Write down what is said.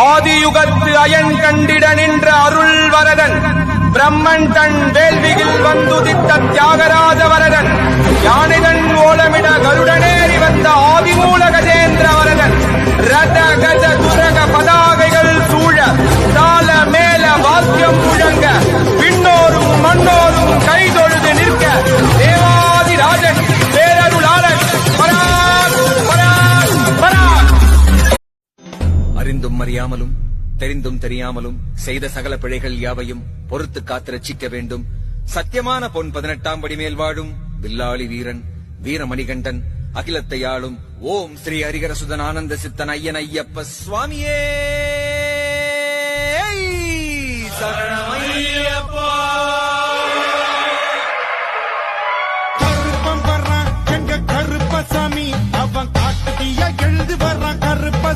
ஆதியுகத்து iron கண்டிட நின்ற அருள் வரதன் பிரம்மன் தன் வேள்வியில் வந்துதித்த தியாகராஜ வரதன் யானைதன் ஓலமிட கருடனேறி வந்த ஆதிமூல கஜேந்திர வரதன் ரத கஜ துரக பதாகைகள் சூழ தாள மேல வாக்கியம் முழங்க விண்ணோரும் மண்ணோரும் கைதொழுது நிற்க தேவாதி ராஜன் பேரருளாளன் பராக் பராக் பராக். அறிந்தும் அறியாமலும் தெரிந்தும் தெரியாமலும் செய்த சகல பிழைகள் யாவையும் பொறுத்து காத்து ரட்சிக்க வேண்டும். சத்தியமான பொன் 18ஆம் படி மேல் வாழும் வில்லாளி வீரன் வீரமணிகண்டன் அகிலத்தை ஆளும் ஓம் ஸ்ரீ ஹரிகரசுதன் ஆனந்த சித்தன் ஐயன் ஐயப்ப சுவாமியே சரணமையப்பா. கருப்பம் வர்றான் எங்க கருப்பசாமி, அவன் காட்டுதிய எழுது வர்றான் கருப்ப